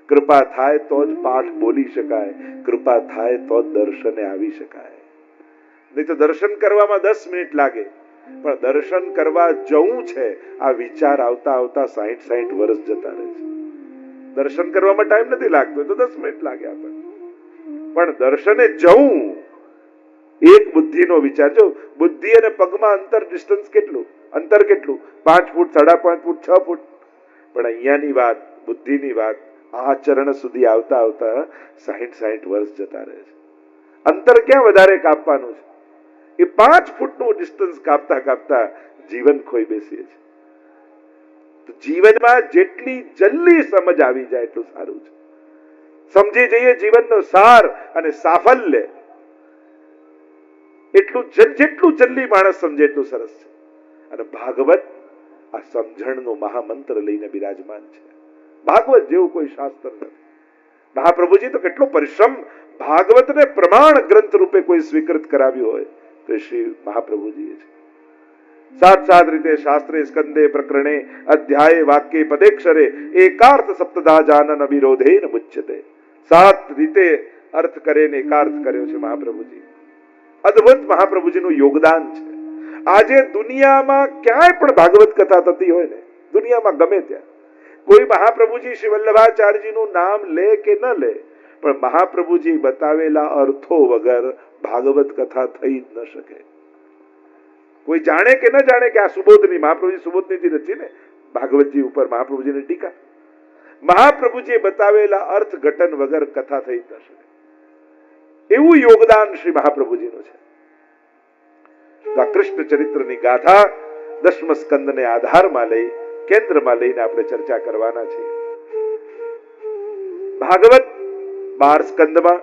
કૃપા થાય તો જ પાઠ બોલી શકાય, કૃપા થાય તો જ દર્શને આવી શકાય. નહીં તો દર્શન કરવામાં 10 મિનિટ લાગે, પણ દર્શન કરવા જવું છે આ વિચાર આવતા આવતા 60-60 વર્ષ જતા રહે છે. દર્શન કરવામાં ટાઈમ નથી લાગતો તો 10 મિનિટ લાગે આપણને, પણ દર્શને જવું એક બુદ્ધિનો વિચાર. જો બુદ્ધિ અને પગમાં અંતર, ડિસ્ટન્સ કેટલું, અંતર કેટલું, 5 ફૂટ, 5.5 ફૂટ, 6 ફૂટ. પણ અહીંયાની વાત, બુદ્ધિની વાત, આ ચરણ સુધી આવતા આવતા 60-60 વર્ષ જતા રહે છે. અંતર ક્યાં વધારે કાપવાનું છે? એ 5 ફૂટનું ડિસ્ટન્સ કાપતા કાપતા જીવન ખોઈ બેસીએ છીએ. તો જીવનમાં જેટલી જલ્દી સમજ આવી જાય એટલું સારું છે. સમજી જઈએ જીવનનો સાર અને સાફલ્ય, જેટલું જલ્દી માણસ સમજે એટલું સરસ છે. અને ભાગવત આ સમજણનો મહામંત્ર લઈને બિરાજમાન છે. ભાગવત જેવું કોઈ શાસ્ત્ર નથી. મહાપ્રભુજી તો કેટલો પરિશ્રમ, ભાગવતને પ્રમાણ ગ્રંથ રૂપે કોઈ સ્વીકૃત કરાવ્યું હોય તો શ્રી મહાપ્રભુજીએ છે. સાત રીતે શાસ્ત્રે સ્કંદે પ્રકરણે અધ્યાય વાક્ય પદેક્ષરે એકાર્થ સપ્તધા જાનન અવિરોધેન મુચ્યતે. 7 રીતે અર્થ કરે ને એકાર્થ કર્યો છે મહાપ્રભુજી. અદ્ભુત મહાપ્રભુજીનું યોગદાન છે. આજે દુનિયામાં ક્યાંય પણ ભાગવત કથા થતી હોય ને, દુનિયામાં ગમે ત્યાં, કોઈ મહાપ્રભુજી શ્રી વલ્લભાચાર્યજીનું નામ લે કે ન લે, પણ મહાપ્રભુજી બતાવેલા અર્થો વગર ભાગવત કથા થઈ જ ન શકે. કોઈ જાણે કે ન જાણે કે આ સુબોધની, મહાપ્રભુજી સુબોધની રચી ને ભાગવતજી ઉપર મહાપ્રભુજીની ટીકા, મહાપ્રભુજીએ બતાવેલા અર્થ ઘટન વગર કથા થઈ જ ન શકે. એવું યોગદાન શ્રી મહાપ્રભુજીનું છે. આ કૃષ્ણ ચરિત્રની ગાથા 10મ સ્કંદને આધારમાં લઈ, કેન્દ્રમાં લઈને આપણે ચર્ચા કરવાના છીએ. ભાગવત 12 સ્કંદમાં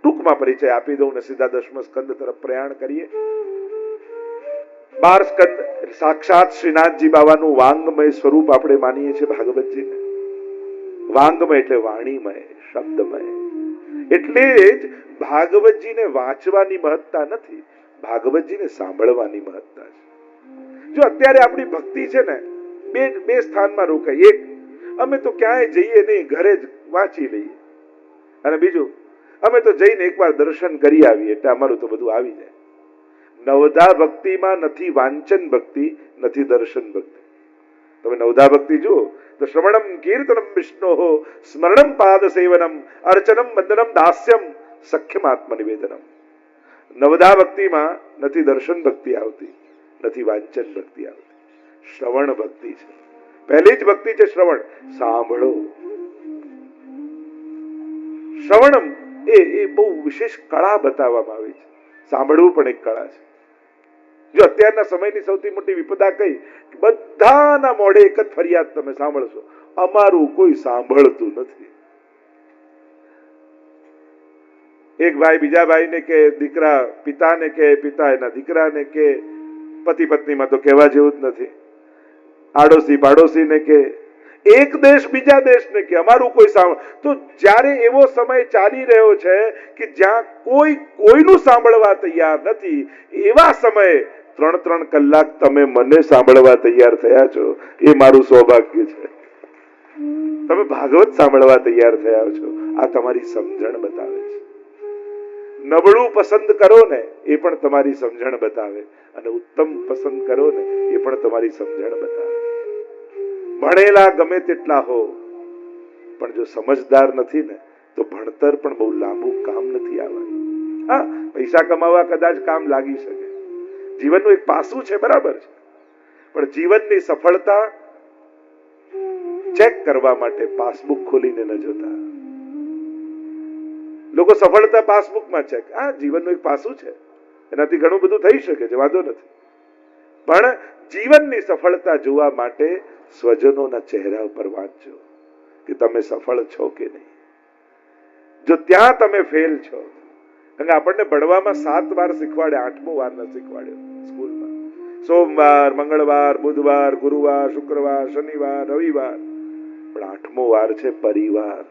ટૂંકમાં પરિચય આપી દઉં ને સીધા 10મ સ્કંદ તરફ પ્રયાણ કરીએ. 12 સ્કંદ સાક્ષાત શ્રીનાથજી બાબાનું વાંગમય સ્વરૂપ આપણે માનીએ છીએ ભાગવતજીને. વાંગમય એટલે વાણીમય, શબ્દમય. એટલે જ ભાગવતજીને વાંચવાની મહત્તા નથી, ભાગવતજીને સાંભળવાની મહત્તા છે. જો અત્યારે આપણી ભક્તિ છે ને બે સ્થાનમાં રોકાય. એક, અમે તો ક્યાંય જઈએ નહીં, ઘરે જ વાંચી લઈએ. અને બીજું, અમે તો જઈને એકવાર દર્શન કરી આવીએ એટલે અમારું તો બધું આવી જાય. નવધા ભક્તિમાં નથી વાંચન ભક્તિ, નથી દર્શન ભક્તિ. તમે નવધા ભક્તિ જુઓ તો શ્રવણમ કીર્તનમ વિષ્ણોઃ સ્મરણમ પાદ સેવનમ અર્ચનમ વંદનમ દાસ્યમ સખ્યમ આત્મનિવેદનમ. નવધા ભક્તિમાં નથી દર્શન ભક્તિ આવતી, નથી વાંચન ભક્તિ આવતી, શ્રવણ ભક્તિ છે. પહેલી જ ભક્તિ છે શ્રવણ, સાંભળો. શ્રવણમ એ બહુ વિશેષ કળા બતાવવામાં આવી છે. સાંભળવું પણ એક કળા છે. જો અત્યારના સમયની સૌથી મોટી વિપદા કઈ, બધાના મોઢે એક જ ફરિયાદ તમે સાંભળશો, અમારું કોઈ સાંભળતું નથી. એક ભાઈ બીજા ભાઈને કે, દીકરા પિતાને કે, પિતા એના દીકરાને કે, પતિ પત્નીમાં તો કહેવા જેવું જ નથી. આડોશી પાડોશીને કે, એક દેશ બીજા દેશને કે અમારું કોઈ સાંભળ. તો જ્યારે એવો સમય ચાલી રહ્યો છે કે જ્યાં કોઈનું સાંભળવા તૈયાર નથી, એવા સમયે 3-3 કલાક તમે મને સાંભળવા તૈયાર થયા છો, એ મારું સૌભાગ્ય છે. તમે ભાગવત સાંભળવા તૈયાર થયા છો, આ તમારી સમજણ બતાવે છે. નબળું પસંદ કરો ને એ પણ તમારી સમજણ બતાવે, અને ઉત્તમ પસંદ કરો ને એ પણ તમારી સમજણ બતાવે. ભણેલા ગમે તેટલા હો, પણ જો સમજદાર નથી ને તો ભણતર પણ બહુ લાંબુ કામ નથી આવવાનું. હા, પૈસા કમાવા કદાચ કામ લાગી શકે, જીવનનું એક પાસું છે, બરાબર છે. પણ જીવનની સફળતા ચેક કરવા માટે પાસબુક ખોલીને ન જોતા. લોકો સફળતા પાસબુકમાં ચેક, આ જીવનનું એક પાસું છે, એનાથી ઘણું બધું થઈ શકે છે, વાંધો નથી. પણ જીવનની સફળતા જોવા માટે સ્વજનોના ચહેરા ઉપર વાંચજો કે તમે સફળ છો કે નહીં. જો ત્યાં તમે ફેલ છો, કારણ કે આપણને ભણવામાં 7 વાર શીખવાડે, 8મો વાર ન શીખવાડ્યો સ્કૂલમાં. સોમવાર, મંગળવાર, બુધવાર, ગુરુવાર, શુક્રવાર, શનિવાર, રવિવાર, પણ 8મો વાર છે પરિવાર.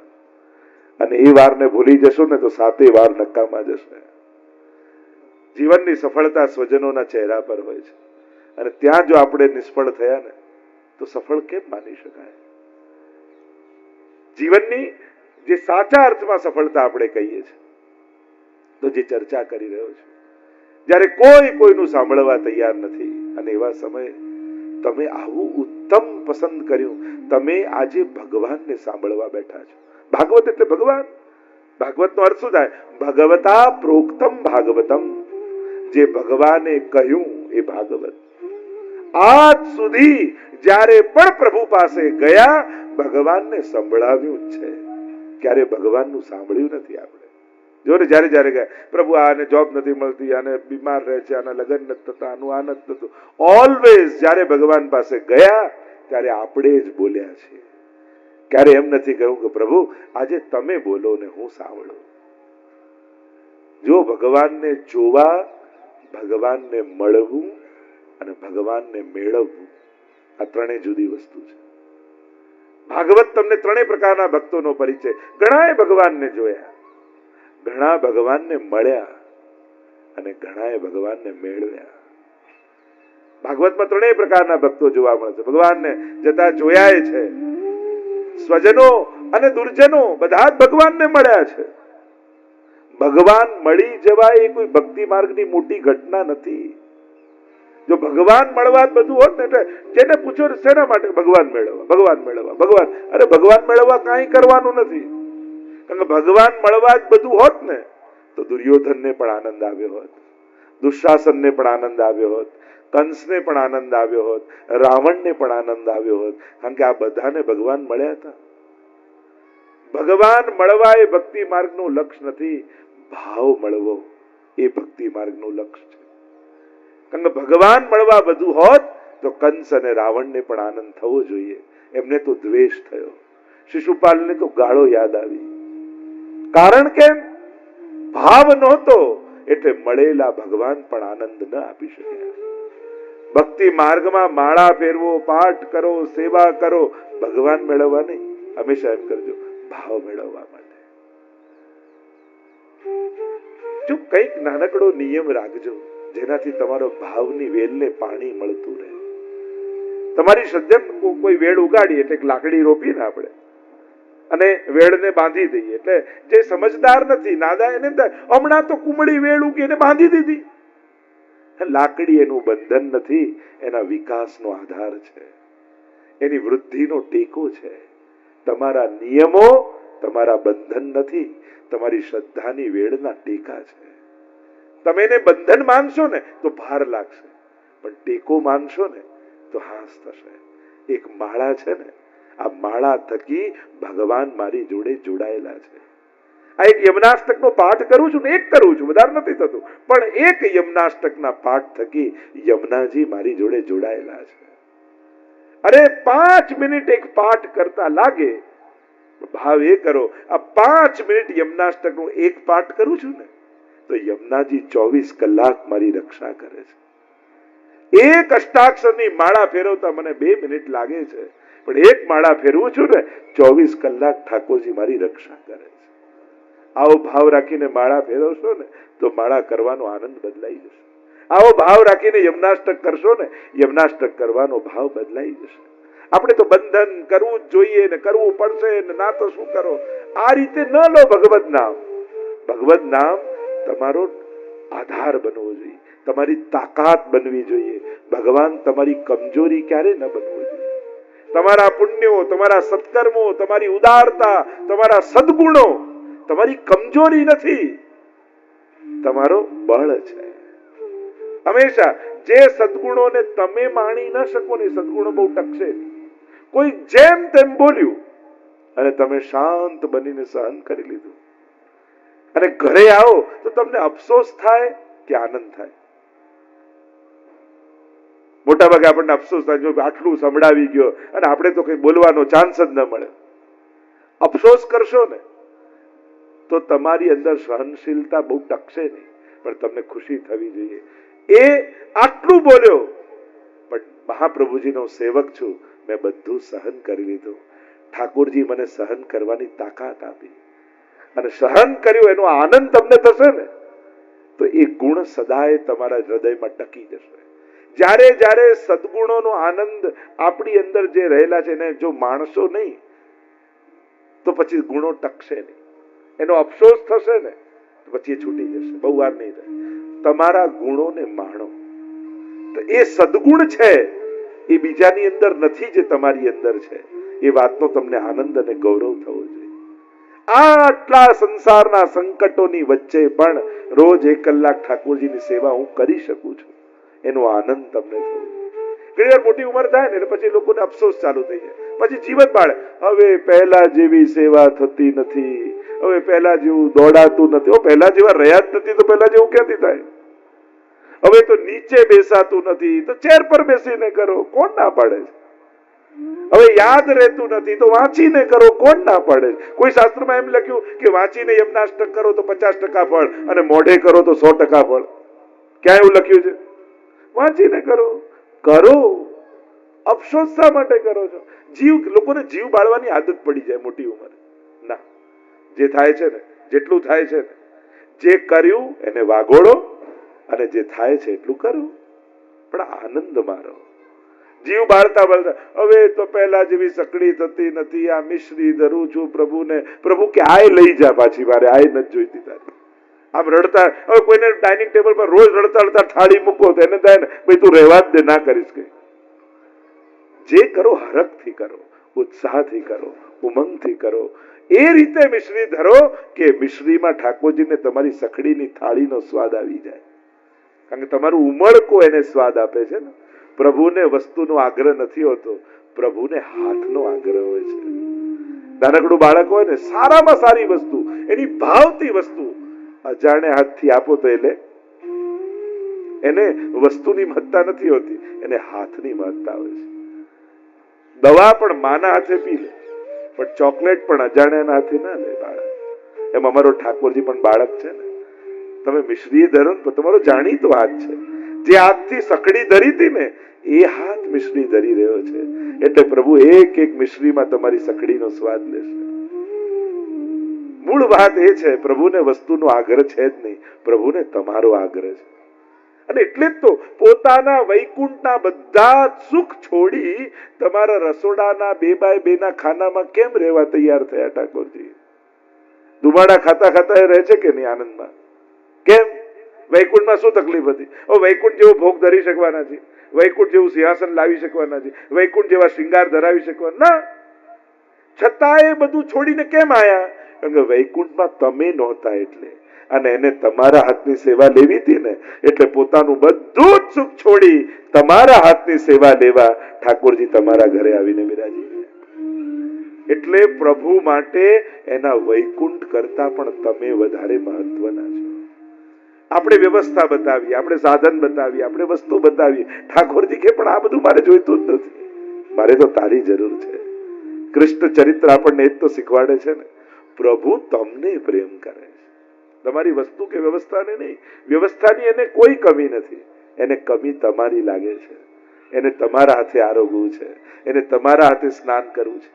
અને એ વારને ભૂલી જશો ને તો 7 વાર નકામા જશે. જીવનની સફળતા સ્વજનોના ચહેરા પર હોય છે, અને ત્યાં જો આપણે નિષ્ફળ થયા ને તો સફળ કેમ માની શકાય? જીવનની જે સાચા અર્થમાં સફળતા આપણે કહીએ છીએ, તો જે ચર્ચા કરી રહ્યો છું, જ્યારે કોઈ કોઈનું સાંભળવા તૈયાર નથી, અને એવા સમયે તમે આવું ઉત્તમ પસંદ કર્યું, તમે આજે ભગવાનને સાંભળવા બેઠા છો. ભાગવત એટલે ભગવાન. ભાગવતનો અર્થ શું થાય? ભગવતા પ્રોક્તમ ભાગવતમ. જે ભગવાને કહ્યું એ ભાગવત. આજ સુધી જ્યારે પણ પ્રભુ પાસે ગયા, ભગવાનને સંભળાવ્યું જ છે, ક્યારે ભગવાનનું સાંભળ્યું નથી આપણે. જો ને જયારે જયારે ગયા, પ્રભુ આને જોબ નથી મળતી, આને બીમાર રહે છે, આના લગ્ન નથી થતા, આનું આ નથી થતું, ઓલવેઝ જયારે ભગવાન પાસે ગયા ત્યારે આપણે જ બોલ્યા છીએ. ક્યારે એમ નથી કહ્યું કે પ્રભુ આજે તમે બોલો ને હું સાંભળું. જો ભગવાનને જોવા, ભગવાનને મળવું અને ભગવાનને મેળવવું, આ ત્રણેય જુદી વસ્તુ છે. ભાગવત તમને ત્રણેય પ્રકારના ભક્તોનો પરિચય. ઘણાએ ભગવાનને જોયા, ઘણા ભગવાનને મળ્યા અને ઘણાએ ભગવાનને મેળવ્યા. ભાગવતમાં ત્રણેય પ્રકારના ભક્તો જોવા મળે છે. ભગવાનને જતા જોયા છે, સ્વજનો અને દુર્જનો બધા જ ભગવાનને મળ્યા છે. ભગવાન મળી જવા એ કોઈ ભક્તિ માર્ગની મોટી ઘટના નથી. જો ભગવાન મળવા બધું હોત ને, એટલે જેને પૂછો શેના માટે ભગવાન મેળવવા, ભગવાન મેળવવા, ભગવાન. અરે ભગવાન મેળવવા કાંઈ કરવાનું નથી. કારણ કે ભગવાન મળવા જ બધું હોત ને, તો દુર્યોધનને પણ આનંદ આવ્યો હોત, દુશાસનને પણ આનંદ આવ્યો હોત, કંસને પણ આનંદ આવ્યો હોત, રાવણને પણ આનંદ આવ્યો હોત. કારણ કે આ બધાને ભગવાન મળ્યા હતા. ભગવાન મળવા એ ભક્તિ માર્ગનું લક્ષ્ય નથી, ભાવ મળવો એ ભક્તિ માર્ગનું લક્ષ્ય છે. કારણ કે ભગવાન મળવા બધું હોત તો કંસ અને રાવણને પણ આનંદ થવો જોઈએ. એમને તો દ્વેષ થયો, શિશુપાલને તો ગાળો યાદ આવી. કારણ કે ભાવ નહોતો, એટલે મળેલા ભગવાન પણ આનંદ ન આપી શક્યા. ભક્તિ માર્ગમાં માળા ફેરવો, પાઠ કરો, સેવા કરો, ભગવાન મેળવવા નહીં. હંમેશા એમ કરજો, ભાવ મેળવવા માટે. જો કંઈક નાનકડો નિયમ રાખજો, જેનાથી તમારો ભાવની વેલને પાણી મળતું રહે. તમારી સજ્જન કોઈ વેળ ઉગાડી, એટલે લાકડી રોપી ને આપણે, અને વેળને બાંધી દઈએ, એટલે જે સમજદાર નથી, નાદા, એને હમણાં તો કુમળી વેળ ઉગી એને બાંધી દીધી. લાકડી એનું બંધન નથી, એના વિકાસનો આધાર છે, એની વૃદ્ધિનો ટેકો છે. તમારા નિયમો તમારા બંધન નથી, તમારી શ્રદ્ધાની વેળના ટેકા છે. તમે એને બંધન માનશો ને તો ભાર લાગશે, પણ ટેકો માનશો ને તો હાસ થશે. એક માળા છે ને, આ માળા થકી ભગવાન મારી જોડે જોડાયેલા છે. આ એક યમનાષ્ટકનો પાઠ કરું છું ને, એક કરું છું, વધારે નથી થતું, પણ એક યમનાષ્ટકના પાઠ થકી યમુનાજી મારી જોડે જોડાયેલા છે. અરે 5 મિનિટ એક પાઠ કરતા લાગે, ભાવ એ કરો, આ 5 મિનિટ યમનાષ્ટકનું એક પાઠ કરું છું ને, તો યમુનાજી 24 કલાક મારી રક્ષા કરે છે. એક અષ્ટાક્ષરની માળા ફેરવતા મને 2 મિનિટ લાગે છે, પણ એક માળા ફેરવું છું ને, 24 કલાક ઠાકોરજી મારી રક્ષા કરે છે. આવો ભાવ રાખીને માળા ફેરવશો ને, તો માળા કરવાનો આનંદ બદલાઈ જશે. આવો ભાવ રાખીને યમનાષ્ટક કરશો ને, યમનાષ્ટક કરવાનો ભાવ બદલાઈ જશે. આપણે તો બંધન કરવું જ જોઈએ ને, કરવું પડશે ને, ના તો શું કરો, આ રીતે ન લો ભગવત નામ. ભગવત નામ તમારો આધાર બનવો જોઈએ, તમારી તાકાત બનવી જોઈએ. ભગવાન તમારી કમજોરી ક્યારે ન બનવું જોઈએ. તમારા પુણ્યો, તમારા સત્કર્મો, તમારી ઉદારતા, તમારા સદગુણો તમારી કમજોરી નથી, તમારો બળ છે. હંમેશા જે સદગુણોને તમે માણી ન શકો ને, સદગુણો બહુ ટકશે. કોઈ જેમ તેમ બોલ્યું અને તમે શાંત બનીને સહન કરી લીધું, અને ઘરે આવો તો તમને અફસોસ થાય કે આનંદ થાય? મોટા ભાગે આપણને અફસોસ થાય, જો આટલું સંભળાવી ગયો અને આપણે તો કઈ બોલવાનો ચાન્સ જ ન મળે. અફસોસ કરશો ને તો તમારી અંદર સહનશીલતા બહુ ટકશે નહીં, પણ તમને ખુશી થવી જોઈએ. એ આટલું બોલ્યો, પણ મહાપ્રભુજીનો સેવક છું, મેં બધું સહન કરી લીધું. ઠાકોરજી મને સહન કરવાની તાકાત આપી, અને સહન કર્યું એનો આનંદ તમને થશે ને, તો એ ગુણ સદાય તમારા હૃદયમાં ટકી જશે. જ્યારે જ્યારે સદગુણોનો આનંદ આપણી અંદર જે રહેલા છે એને જો માણસો નહીં, તો પછી ગુણો ટકશે નહીં, એનો અફસોસ થશે ને તો પછી એ છૂટી જશે, બહુ વાર નહીં થાય. તમારા ગુણોને માણો. તો એ સદગુણ છે એ બીજાની અંદર નથી, જે તમારી અંદર છે. એ વાતનો તમને આનંદ અને ગૌરવ થવો જોઈએ. આટલા સંસારના સંકટોની વચ્ચે પણ રોજ 1 કલાક ઠાકોરજીની સેવા હું કરી શકું છું, એનો આનંદ તમને થવો જોઈએ. ઘણી વાર મોટી ઉંમર થાય ને પછી લોકોને અફસોસ ચાલુ થઈ જાય, પછી જીવન બાળે, હવે પહેલા જેવી સેવા થતી નથી, હવે પહેલા જેવું દોડાતું નથી, પહેલા જેવા રહ્યા જ નથી તો પહેલા જેવું ક્યાંથી થાય? હવે તો નીચે બેસાતું નથી તો ચેર પર બેસીને કરો, કોણ ના પાડે છે? હવે યાદ રહેતું નથી તો વાંચીને કરો, કોણ ના પાડે છે? કોઈ શાસ્ત્રમાં એમ લખ્યું કે વાંચીને યમનાષ્ટક કરો તો 50% ફળ અને મોઢે કરો તો 100% ફળ? ક્યાં એવું લખ્યું છે? વાંચીને કરો. કરો, અફસોસ શા માટે કરો છો? લોકોને જીવ બાળવાની આદત પડી જાય મોટી ઉંમરે. ના, જે થાય છે ને, જેટલું થાય છે ને, જે કર્યું એને વાગોળો અને જે થાય છે એટલું કરવું, પણ આનંદમાં રહો. જીવ બાળતા બાળતા હવે તો પહેલા જેવી સકડી થતી નથી, આ મિશ્રી ધરું છું પ્રભુને, પ્રભુ કે આય લઈ જા પાછી, મારે આય નથી જોઈતી તારી. આમ રડતા, હવે કોઈને ડાઇનિંગ ટેબલ પર રોજ રડતા રડતા થાળી મૂકો તો એને થાય ને ભાઈ તું રહેવા જ દે, ના કરીશ કઈ. જે કરો હરખથી કરો, ઉત્સાહથી કરો, ઉમંગથી કરો. એ રીતે મિશ્રી ધરો કે મિશ્રીમાં ઠાકોરજીને તમારી સખડીની થાળીનો સ્વાદ આવી જાય. કારણ કે તમારું ઉમળકો એને સ્વાદ આપે છે ને. પ્રભુને વસ્તુનો આગ્રહ નથી હોતો, પ્રભુને હાથનો આગ્રહ હોય છે. નાનકડું બાળક હોય ને, સારામાં સારી વસ્તુ, એની ભાવતી વસ્તુ અજાણે હાથથી આપો તો એને વસ્તુની મહત્તા નથી હોતી, એને હાથની મહત્તા હોય છે. દવા પણ માના હાથે પી લે, પણ ચોકલેટ પણ અજાણ્યાના હાથે ના લે બાળક. એમ અમારો ઠાકોરજી પણ બાળક છે ને. તમે મિશ્રી ધરો ને તમારો જાણીતો હાથ છે. જે હાથથી સકડી ધરી હતી ને એ હાથ મિશ્રી ધરી રહ્યો છે. એટલે પ્રભુ એક એક મિશ્રીમાં તમારી સકડીનો સ્વાદ લેશે. મૂળ વાત એ છે, પ્રભુને વસ્તુનો આગ્રહ છે જ નહીં, પ્રભુને તમારો આગ્રહ છે. અને એટલે જ તો પોતાના વૈકુંઠના બધા સુખ છોડી તમારા રસોડાના 2x2 ના ખાનામાં કેમ રહેવા તૈયાર થયા ઠાકોરજી? ધુમાડા ખાતા ખાતા એ રહે છે કે નહીં આનંદમાં? કેમ? વૈકુંઠમાં શું તકલીફ હતી? વૈકુંઠ જેવો ભોગ ધરી શકવાના છે, વૈકુંઠ જેવું સિંહાસન લાવી શકવાના છે, વૈકુંઠ જેવા શૃંગાર ધરાવી શકવાના ના. છતાં એ બધું છોડીને કેમ આયા? કારણ કે વૈકુંઠમાં તમે નહોતા એટલે, અને એને તમારા હાથની સેવા લેવી હતી ને, એટલે પોતાનું બધું જ સુખ છોડી તમારા હાથની સેવા લેવા ઠાકોરજી તમારા ઘરે આવીને બિરાજી. એટલે પ્રભુ માટે એના વૈકુંઠ કરતા પણ તમે વધારે મહત્વના છો. આપણે વ્યવસ્થા બતાવીએ, આપણે સાધન બતાવીએ, આપણે વસ્તુ બતાવીએ. ઠાકોરજી કે પણ આ બધું મારે જોઈતું જ નથી, મારે તો તારી જરૂર છે. કૃષ્ણ ચરિત્ર આપણને એ જ તો શીખવાડે છે ને. પ્રભુ તમને પ્રેમ કરે છે, તમારી વસ્તુ કે વ્યવસ્થાને નહીં. વ્યવસ્થાની એને કોઈ કમી નથી, એને કમી તમારી લાગે છે. એને તમારા હાથે આરોગવું છે, એને તમારા હાથે સ્નાન કરવું છે.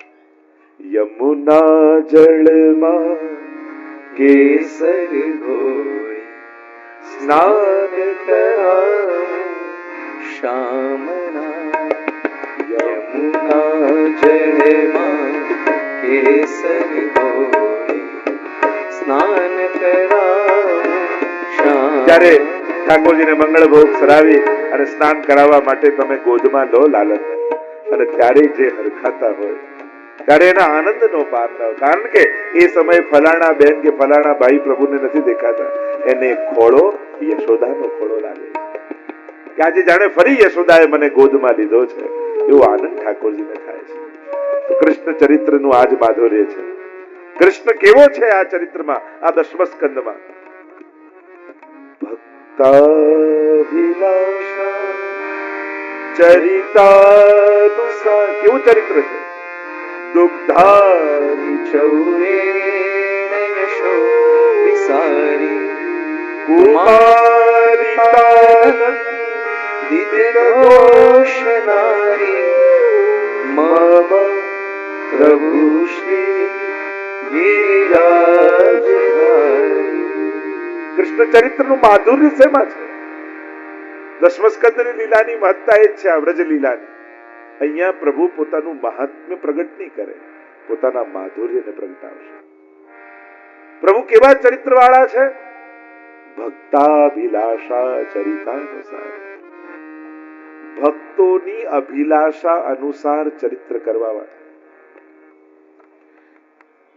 યમુના જળમાં કેસર ઘોળી સ્નાન કરાવું શામના. યમુના જળમાં કેસર ઘોળી સ્નાન કરાવું શામ. જ્યારે ઠાકોરજીને મંગળ ભોગ સરાવી અને સ્નાન કરાવવા માટે તમે ગોદમાં લો લાલન, અને ત્યારે જે હરખાતા હોય ત્યારે એના આનંદનો પાર ન હોય. કારણ કે એ સમયે ફલાણા બેન કે ફલાણા ભાઈ પ્રભુને નથી દેખાતા, એને ખોળો યશોદાનો ખોળો લાગે કે આજે જાણે ફરી યશોદાએ મને ગોદમાં લીધો છે, એવો આનંદ ઠાકોરજીને થાય છે. તો કૃષ્ણ ચરિત્રનું આજ માધુર્ય છે. કૃષ્ણ કેવો છે આ ચરિત્રમાં, આ 10મ સ્કંદમાં? ભક્તાભિલાષા ચરિતાનુસાર. કેવું ચરિત્ર છે? દુગ્ધારી ચૌરે યશો વિસારી કુમારી દિદોષનારી મમ પ્રભુ શ્રી ગિરિરાજધારી. કૃષ્ણ ચરિત્રનું માધુર્ય શેમાં છે? 10મ સ્કંદની લીલાની મહત્તા એ જ છે, આ વ્રજ લીલાની. અહીંયા પ્રભુ પોતાનું મહાત્મ્ય પ્રગટ નહીં કરે, પોતાના માધુર્યને પ્રગટાવશે. પ્રભુ કેવા ચરિત્ર વાળા છે? ભક્તાભિલાષા ચરિતાનુસાર, ભક્તોની અભિલાષા અનુસાર ચરિત્ર કરવા વાળા.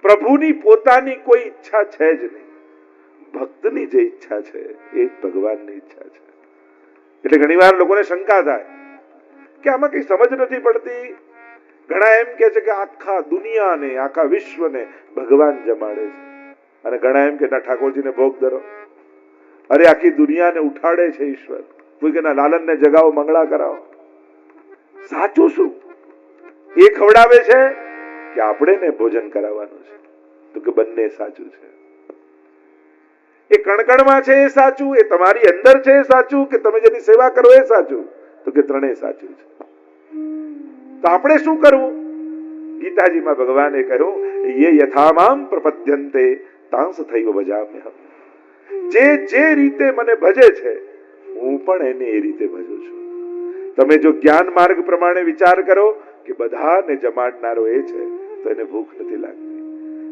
પ્રભુની પોતાની કોઈ ઈચ્છા છે જ નહીં, ભક્તની જે ઈચ્છા છે એ ભગવાનની ઈચ્છા છે. એટલે ઘણીવાર લોકોને શંકા થાય કે આમાં કઈ સમજ નથી પડતી. ઘણા એમ કે છે કે આખા દુનિયાને, આખા વિશ્વને ભગવાન જમાડે છે, અને ઘણા એમ કે ના, ઠાકોરજીને ભોગ ધરો. અરે આખી દુનિયાને ઉઠાડે છે ઈશ્વર. કોઈ કે ના, લાલનને જગાવો, મંગળા કરાવો. સાચું શું? એ ખવડાવે છે કે આપણે ને ભોજન કરાવવાનું છે? તો કે બંને સાચું છે. એ કણકણમાં છે એ સાચું, એ તમારી અંદર છે એ સાચું, કે તમે જેની સેવા કરો એ સાચું? તો કે ત્રણેય સાચું છે. તો આપણે શું કરવું? ગીતાજીમાં ભગવાને કહ્યું, યે યથામામ પ્રપદ્યન્તે તાંસ થૈવ ભજામ્યહમ. જે જે રીતે મને ભજે છે હું પણ એને એ રીતે ભજું છું. તમે જો જ્ઞાન માર્ગ પ્રમાણે વિચાર કરો કે બધાને જમાડનારો એ છે તો એને ભૂખ નથી લાગતી.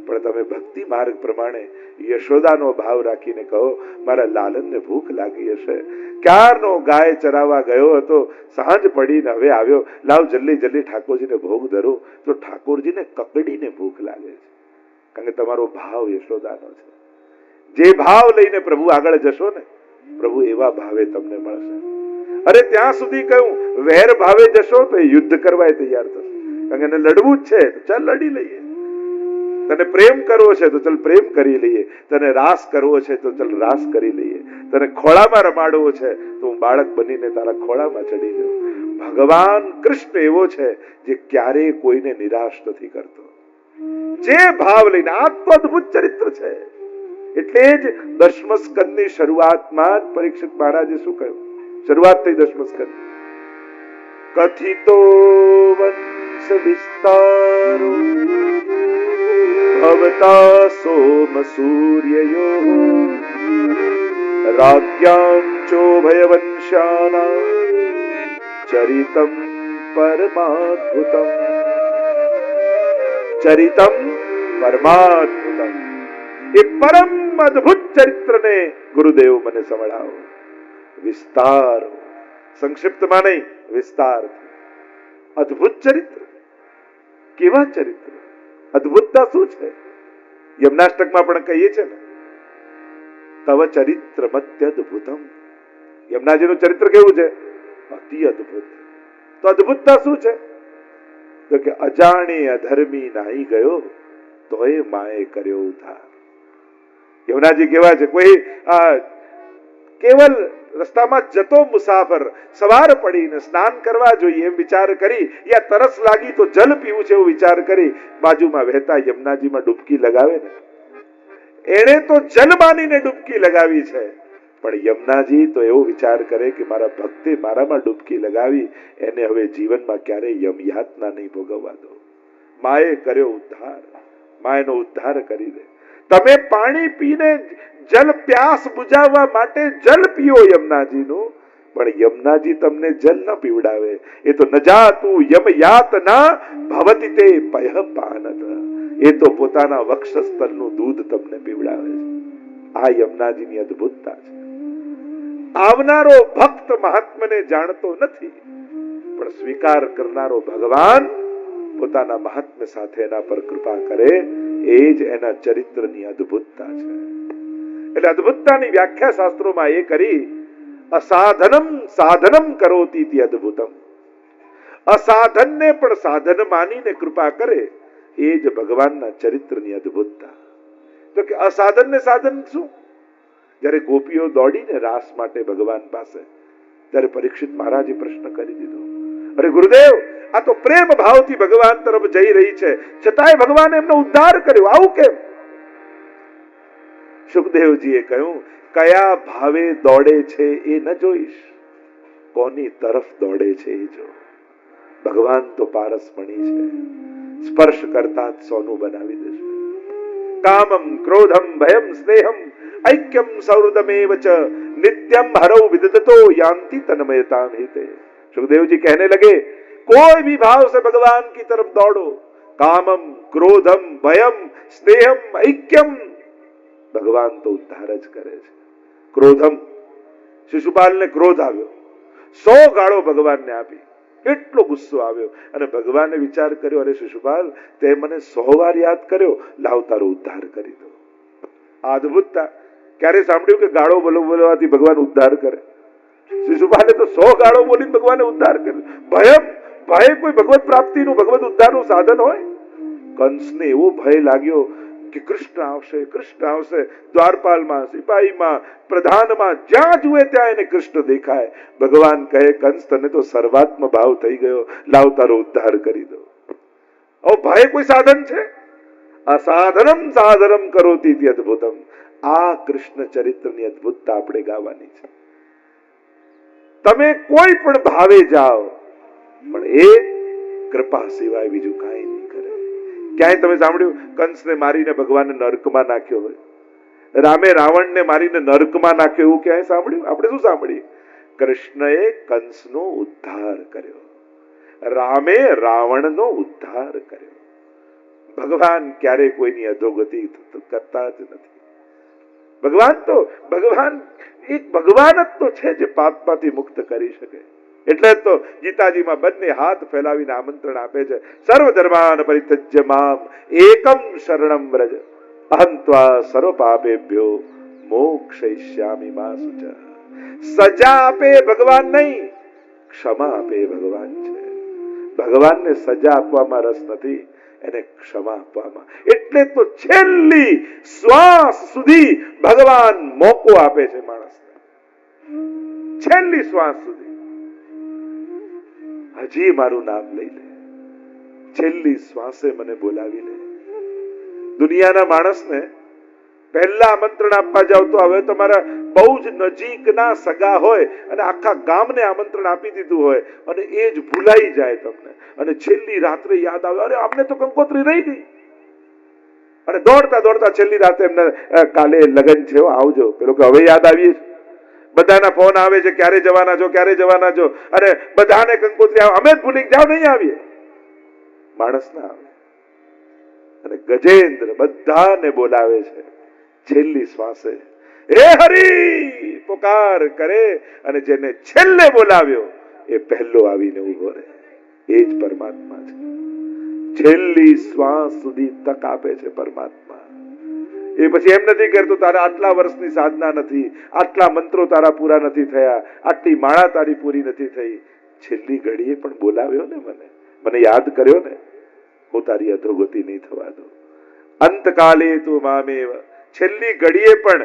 પણ તમે ભક્તિ માર્ગ પ્રમાણે યશોદાનો ભાવ રાખીને કહો, મારા લાલનને ભૂખ લાગી હશે, ક્યારનો ગાય ચરાવવા ગયો હતો, સાંજ પડીને હવે આવ્યો, લાવ જલ્દી જલ્દી ઠાકોરજીને ભોગ ધરું, તો ઠાકોરજીને કકડીને ભૂખ લાગે છે. કારણ કે તમારો ભાવ યશોદાનો છે. જે ભાવ લઈને પ્રભુ આગળ જશો ને, પ્રભુ એવા ભાવે તમને મળશે. અરે ત્યાં સુધી કહ્યું, વેર ભાવે જશો તો એ યુદ્ધ કરવા તૈયાર થશે. કારણ કે એને લડવું જ છે તો ચાલ લડી લઈએ. તને પ્રેમ કરવો છે તો ચાલ પ્રેમ કરી લઈએ. તને રાસ કરવો છે તો ચાલ રાસ કરી લઈએ. તને ખોળામાં રમાડવો છે તો હું બાળક બનીને તારા ખોળામાં ચડી જાઉં. ભગવાન કૃષ્ણ એવો છે જે ક્યારેય કોઈને નિરાશ નથી કરતો. જે ભાવ લઈને, આ તો અદભુત ચરિત્ર છે. એટલે જ દશમ સ્કંદની શરૂઆતમાં જ પરીક્ષિત મહારાજે શું કહ્યું? શરૂઆત થઈ દશમ સ્કંદ. કથિતો વંશ વિસ્તારો ભવતા સોમ સૂર્યયો રાજ્યાં ચોભયવંશાનાં ચરિતમ પરમાદ્ભુતમ. ચરિતમ પરમાદ્ભુતમ. એ પરમ અદ્ભુત ચરિત્રને ગુરુદેવ મને સંભળાવો. વિસ્તાર, સંક્ષિપ્તમાં નહીં, વિસ્તાર. અદ્ભુત ચરિત્ર. કેવા ચરિત્ર? અદ્ભુતતા શું છે? યમનાષ્ટકમાં પણ કહીએ છે ને, તવ ચરિત્ર મત્યદ્ભુતમ. યમનાજીનું ચરિત્ર કેવું છે? અતિ અદ્ભુત. તો અદ્ભુતતા શું છે? તો કે અજાણે અધર્મી નાહી ગયો તોય માએ કર્યો ઉદ્ધાર. યમુનાજી કેવા છે? કોઈ કેવલ રસ્તામાં જતો મુસાફર સવાર પડીને સ્નાન કરવા જોઈએ એમ વિચાર કરી, યા તરસ લાગી તો જલ પીવું છે એવો વિચાર કરી બાજુમાં વહેતા યમુનાજીમાં ડૂબકી લગાવે ને, એણે તો જલ માનીને ડૂબકી લગાવી છે. પણ યમુનાજી તો એવો વિચાર કરે કે મારા ભક્તે મારામાં ડૂબકી લગાવી, એને હવે જીવનમાં ક્યારેય યમયાતના નહીં ભોગવવા દો. માએ કર્યો ઉદ્ધાર, માએનો ઉદ્ધાર કરી દે. તમે પાણી પીને જલ પ્યાસ બુજાવવા માટે જલ પીઓ યમુનાજીનું, પણ યમુનાજી તમને જલ ન પીવડાવે. એ તો ન જાતું યમયાતના ભવતિ તે પયઃ પાનત. એ તો પોતાના વક્ષસ્થળનું દૂધ તમને પીવડાવે છે. આ યમુનાજીની અદ્ભુતતા છે. આવનારો ભક્ત મહાત્માને જાણતો નથી, પણ સ્વીકાર કરનારો ભગવાન પોતાના મહાત્મ્ય સાથે એના પર કૃપા કરે. એ જ એના ચરિત્રની અદ્ભુતતા છે. એટલે અદ્ભુતતાની વ્યાખ્યા શાસ્ત્રોમાં એ કરી, અસાધનમ સાધનમ કરોતિ ઇતિ અદ્ભુતમ. અસાધનને પણ સાધન માનીને કૃપા કરે, એ જ ભગવાનના ચરિત્રની અદ્ભુતતા. તો કે અસાધન ને સાધન શું? જ્યારે ગોપીઓ દોડીને રાસ માટે ભગવાન પાસે, ત્યારે પરીક્ષિત મહારાજે પ્રશ્ન કરી દીધો, અરે ગુરુદેવ, આ તો પ્રેમ ભાવથી ભગવાન તરફ જઈ રહી છે, છતાંય ભગવાને એમનો ઉદ્ધાર કર્યો, આવું કેમ? સુખદેવજીએ કહ્યું, કયા ભાવે દોડે છે એ ન જોઈશ, કોની તરફ દોડે છે એ જો. ભગવાન તો પારસમણી છે, સ્પર્શ કરતા જ સોનું બનાવી દેશે. કામમ ક્રોધમ ભયમ સ્નેહમ ऐक्यम सौहृदमेव च नित्यम हरौ विदधतो यान्ति तन्मयताम हिते. सुखदेव जी कहने लगे, कोई भी भाव से भगवान की तरफ दौड़ो, કામમ, ક્રોધમ, ભયમ, સ્નેહમ, ઐક્યમ. ભગવાન તો ઉદ્ધાર જ કરે છે. ક્રોધમ, શિશુપાલને ક્રોધ આવ્યો, 100 ગાળો ભગવાનને આપી, એટલો ગુસ્સો આવ્યો અને ભગવાને વિચાર કર્યો, અરે શિશુપાલ, તે મને 100 વાર યાદ કર્યો, લાવ તારો ઉદ્ધાર કરી દો. આ અદભુતતા. ક્યારે સાંભળ્યું કે ગાળો બોલવાથી ભગવાન ઉદ્ધાર કરે? શિશુપાલે તો 100 ગાળો બોલીને ભગવાને ઉદ્ધાર કર્યો. ભયમ, ભય કોઈ ભગવત પ્રાપ્તિનું, ભગવત ઉદ્ધારનું સાધન હોય? કંસને એવો ભય લાગ્યો કે કૃષ્ણ આવશે, કૃષ્ણ આવશે. દ્વારપાલમાં, સિપાહીમાં, પ્રધાનમાં, જ્યાં જુએ ત્યાં એને કૃષ્ણ દેખાય. ભગવાન કહે, કંસ તને તો સર્વાત્મ ભાવ થઈ ગયો, લાવ તારો ઉદ્ધાર કરી દો. ઓ ભય કોઈ સાધન છે? અસાધનમ સાધનમ કરોતિ ઇતિ અદ્ભુતમ. આ કૃષ્ણ ચરિત્રની અદ્ભુતતા આપણે ગાવાની છે. તમે કોઈ પણ ભાવે જાઓ, પણ એ કૃપા સિવાય બીજું કાંઈ નહીં કરે. ક્યાંય તમે સાંભળ્યું કંસને મારીને ભગવાનને નરકમાં નાખ્યો હોય? રામે રાવણને મારીને નરકમાં નાખ્યો એવું ક્યાંય સાંભળ્યું? આપણે શું સાંભળીએ? કૃષ્ણએ કંસનો ઉદ્ધાર કર્યો, રામે રાવણનો ઉદ્ધાર કર્યો. ભગવાન ક્યારે કોઈની અધોગતિ કરતા જ નથી. ભગવાન એક ભગવાન જ તો છે જે પાપમાંથી મુક્ત કરી શકે. એટલે જ તો ગીતાજીમાં બંને હાથ ફેલાવીને આમંત્રણ આપે છે, સર્વ ધર્માન પરિત્યજ્ય મામ એકમ શરણમ વ્રજ અહં ત્વા સર્વ પાપેભ્યો મોક્ષયિષ્યામિ મા શુચઃ. સજા આપે ભગવાન નહીં, ક્ષમા આપે ભગવાન છે. ભગવાનને સજા આપવામાં રસ નથી, એને ક્ષમા આપવામાં. એટલે તો છેલ્લી શ્વાસ સુધી ભગવાન મોકો આપે છે માણસને. છેલ્લી શ્વાસ સુધી હજી મારું નામ લઈ લે, છેલ્લી શ્વાસે મને બોલાવી લે. દુનિયાના માણસને પહેલા આમંત્રણ આપવા જાવ તો હવે તમારા બહુ જ નજીકના સગા હોય અને આખા ગામને આમંત્રણ આપી દીધું હોય અને એ જ ભૂલાઈ જાય તમને, અને છેલ્લી રાત્રે યાદ આવે, અરે અમને તો કંકોત્રી રહી ગઈ, અને દોડતા દોડતા છેલ્લી રાતે એમને કાલે લગ્ન છે, આવજો. પેલો કે હવે યાદ આવીએ. બધાના ફોન આવે છે, ક્યારે જવાના છો, ક્યારે જવાના છો, અને બધાને કંકોત્રી આવે, અમે જ ભૂલી જાવ, નહીં આવીએ. માણસ ના આવે. અને ગજેન્દ્ર બધાને બોલાવે છે છેલ્લી શ્વાસે, હે હરી પુકાર કરે, અને જેને છેલ્લે બોલાવ્યો એ પહેલો આવીને ઉભો રહે. એ જ પરમાત્મા છે. છેલ્લી શ્વાસ સુધી તક આપે છે પરમાત્મા. એ પછી એમ નથી કરતો તારા આટલા વર્ષની સાધના નથી, આટલા મંત્રો તારા પૂરા નથી થયા, આટલી માળા તારી પૂરી નથી થઈ, છેલ્લી ઘડીએ પણ બોલાવ્યો ને મને યાદ કર્યો ને, હું તારી અધોગતિ નહીં થવા દઉં. અંતકાલે તું મામેવ. છેલ્લી ઘડીએ પણ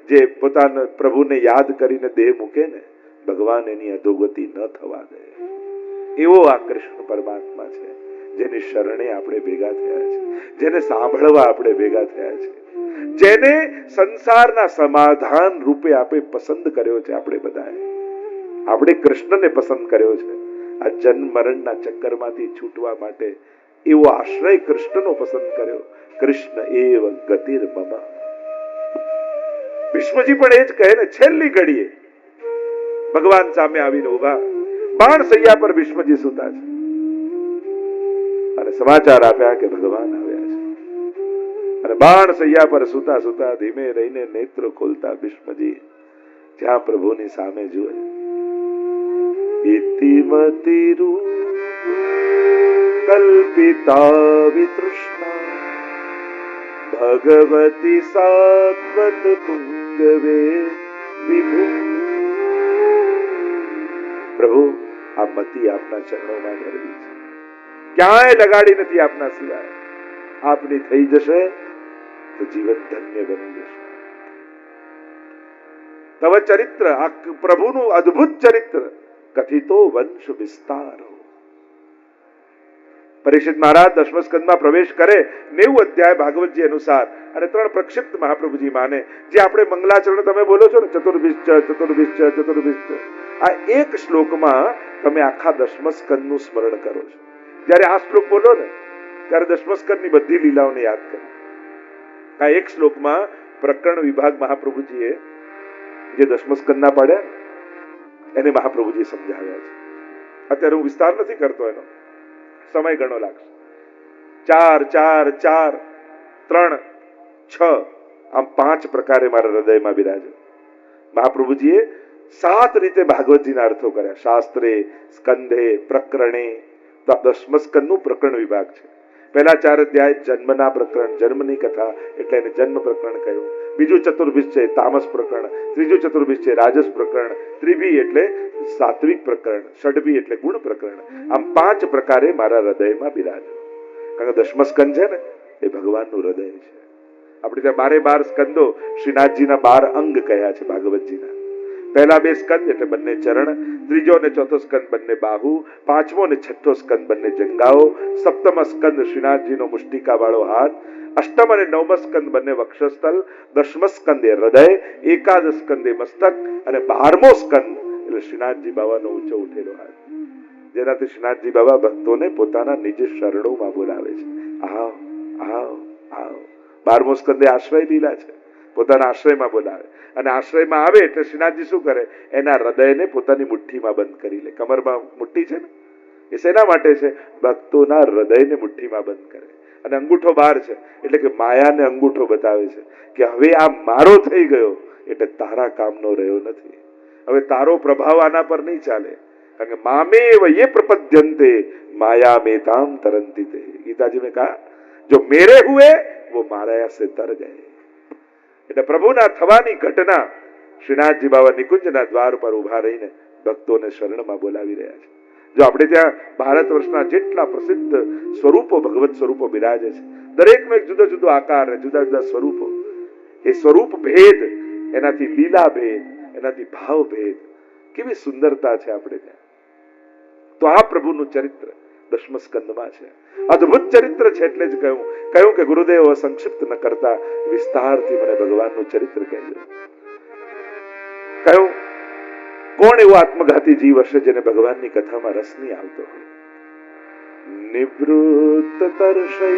જે પોતાના પ્રભુને યાદ કરીને દેહ મૂકે ને, ભગવાન એની અધોગતિ ન થવા દે. એવો આ કૃષ્ણ પરમાત્મા છે, જેની શરણે આપણે ભેગા થયા છે, જેને સાંભળવા આપણે ભેગા થયા છે, જેને સંસારના સમાધાન રૂપે આપણે પસંદ કર્યો છે. આપણે કૃષ્ણને પસંદ કર્યો છે. આ જન્મ મરણના ચક્કરમાંથી છૂટવા માટે એવો આશ્રય કૃષ્ણનો પસંદ કર્યો. કૃષ્ણ એવ ગતિર મમ. વિષ્ણુજી પણ એ જ કહે ને, છેલ્લી ઘડીએ ભગવાન સામે આવીને ઉભા, બાણ સૈયા પર વિષ્ણુજી સુતા છે અને સમાચાર આપ્યા કે ભગવાન આવ્યા છે. અને બાણ સૈયા પર સુતા સુતા ધીમે રહીને નેત્ર ખોલતા વિષ્ણુજી જ્યાં પ્રભુની સામે જુએ, ઇતિમતિરુ કલ્પિતા વિતૃષ્ણા ભગવતી સાત્વત પુંગવે વિભુ. પ્રભુ આ મતિ આપના ચરણોમાં ધરવી છે, ક્યાંય લગાડી નથી આપના સિવાય. આપની થઈ જશે તો જીવન ધન્ય બની જશે. તવ ચરિત્ર, આ પ્રભુનું અદ્ભુત ચરિત્ર કથિતો વંશ વિસ્તારો. પરીક્ષિત મહારાજ દશમ સ્કંદમાં પ્રવેશ કરે 90 અધ્યાય ભાગવતજી અનુસાર, અને 3 પ્રક્ષિપ્ત મહાપ્રભુજી માને, જે આપણે મંગલાચરણ તમે બોલો છો ને, ચતુર્ભિશ્ચ ચતુર્ભિશ્ચ ચતુર્ભિશ્ચ, આ એક શ્લોકમાં તમે આખા દશમ સ્કંદનું સ્મરણ કરો છો. જ્યારે આ શ્લોક બોલો ને ત્યારે દશમ સ્કંદની બધી લીલાઓને યાદ કરો. આ એક શ્લોકમાં પ્રકરણ વિભાગ મહાપ્રભુજીએ જે દશમ સ્કંદના પાડ્યા એને મહાપ્રભુજી સમજાવ્યા છે. અત્યારે હું વિસ્તાર નથી કરતો, એનો સમય ઘણો લાગશે. 4 4 4 3 6 આમ 5 પ્રકારે મારા હૃદયમાં બિરાજો. મહાપ્રભુજીએ 7 રીતે ભાગવતજીના અર્થો કર્યા. શાસ્ત્રે, સ્કંધે, પ્રકરણે. તો આ 10મા સ્કંદનું પ્રકરણ વિભાગ છે. પહેલા 4 અધ્યાય જન્મના પ્રકરણ, જન્મની કથા એટલે એને જન્મ પ્રકરણ કહ્યું. બીજું ચતુર્ભીજ છે તામસ પ્રકરણ, ત્રીજું ચતુર્ભીજ છે રાજસ પ્રકરણ, ત્રિભી એટલે સાત્વિક પ્રકરણ, ષડભી એટલે ગુણ પ્રકરણ. આમ 5 પ્રકારે મારા હૃદયમાં બિરાજો. કારણ કે 10મા સ્કંદ છે ને એ ભગવાનનું હૃદય છે. આપણે ત્યાં 12 સ્કંદો શ્રીનાથજીના 12 અંગ કહ્યા છે ભાગવતજીના. પહેલા 2 સ્કંદ એટલે બંને ચરણ, ત્રીજો અને ચોથો સ્કંદ બંને બાહુ, 5મો અને 6થો સ્કંદ બંને જંગાઓ, 7મા સ્કંદ શ્રીનાથજીનો મુષ્ટિકા વાળો હાથ, 8મ અને 9મા સ્કંદ બંને વક્ષસ્થલ, 10મા સ્કંદ એ હૃદય, 11 સ્કંદ એ મસ્તક અને 12મો સ્કંદ એટલે શ્રીનાથજી બાબાનો ઊંચો ઉઠેલો હાથ, જેનાથી શ્રીનાથજી બાબા ભક્તોને પોતાના નિજ શરણોમાં બોલાવે છે. આવ આવ આવ. 12મો સ્કંદ એ આશ્રય લીલા છે, પોતાના આશ્રયમાં બોલાવે. અને આશ્રયમાં આવે એટલે શ્રીનાથજી શું કરે? એના હૃદયને પોતાની મુઠ્ઠીમાં બંધ કરી લે. કમરમાં મુઠ્ઠી છે ને, એ શેના માટે છે? ભક્તોના હૃદયને મુઠ્ઠીમાં બંધ કરે. અને અંગૂઠો બહાર છે એટલે કે માયાને અંગૂઠો બતાવે છે કે હવે આ મારો થઈ ગયો એટલે તારા કામનો રહ્યો નથી. હવે તારો પ્રભાવ આના પર નહીં ચાલે. કારણ કે મામેવ યે પ્રપદ્યન્તે માયા મેતામ તરંતિ તે. ગીતાજી में कहा जो मेरे हुए वो माया से तर गए. એટલે પ્રભુના થવાની ઘટના શ્રીનાથજી બાબા નિકુંજના દ્વાર પર ઉભા રહીને ભક્તોને શરણમાં બોલાવી રહ્યા છે. જો આપણે ત્યાં ભારત વર્ષના જેટલા પ્રસિદ્ધ સ્વરૂપો ભગવત સ્વરૂપો બિરાજે છે, દરેકનો એક જુદો જુદો આકાર, જુદા જુદા સ્વરૂપો. એ સ્વરૂપ ભેદ, એનાથી લીલા ભેદ, એનાથી ભાવ ભેદ, કેવી સુંદરતા છે આપણે ત્યાં. તો આ પ્રભુનું ચરિત્ર 10મા સ્કંદમાં છે. અદ્ભુત ચરિત્ર છે. એટલે જ કહ્યું કે ગુરુદેવ સંક્ષિપ્ત ન કરતા વિસ્તારથી મને ભગવાનનું ચરિત્ર કહેજો. કહ્યું કોણ એવો આત્મઘાતી જીવ હશે જેને ભગવાનની કથામાં રસ નહીં આવતો હોય? નિવૃત્ત તર્ષય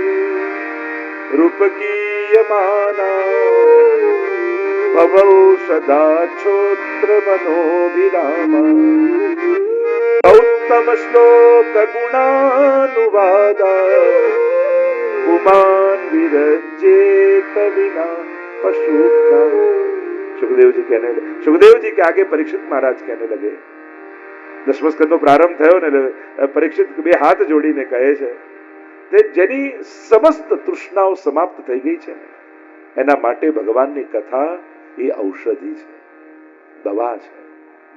રૂપકીયમાના ભવૌષધાચ્છોત્ર મનોભિરામા ઉત્તમ શ્લોક ગુણાનુવાદા પુમાન વિરજેત વિના પશુના. सुखदेव जी के आगे परीक्षित महाराज कहने लगे. 10મા સ્કંદનો પ્રારંભ થયો ને પરીક્ષિત 2 હાથ જોડીને કહે છે તે જેની સમસ્ત તૃષ્ણાઓ સમાપ્ત થઈ ગઈ છે એના માટે ભગવાનની કથા એ ઔષધિ છે, દવા છે,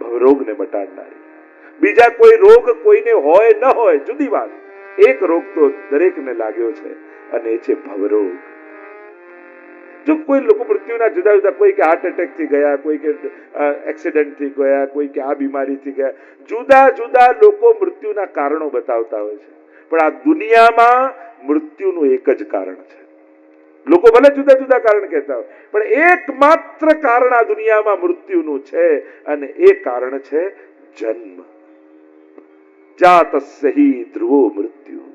ભવરોગને મટાડનારી. બીજા કોઈ રોગ કોઈને હોય ન હોય જુદી વાત, એક રોગ તો દરેકને લાગ્યો છે અને એ છે ભવરોગ. જો કોઈ લોકો મૃત્યુના જુદા જુદા, કોઈ કે હાર્ટ એટેક થી ગયા, કોઈ કે એક્સિડન્ટ થી ગયા, કોઈ કે આ બીમારીથી ગયા, જુદા જુદા લોકો મૃત્યુના કારણો બતાવતા હોય છે. પણ આ દુનિયામાં મૃત્યુનું એક જ કારણ છે. લોકો ભલે જુદા જુદા કારણ કહેતા હોય, પણ એકમાત્ર કારણ આ દુનિયામાં મૃત્યુનું છે અને એ કારણ છે જન્મ. જાતસ્ય હિ ધ્રુવો મૃત્યુ.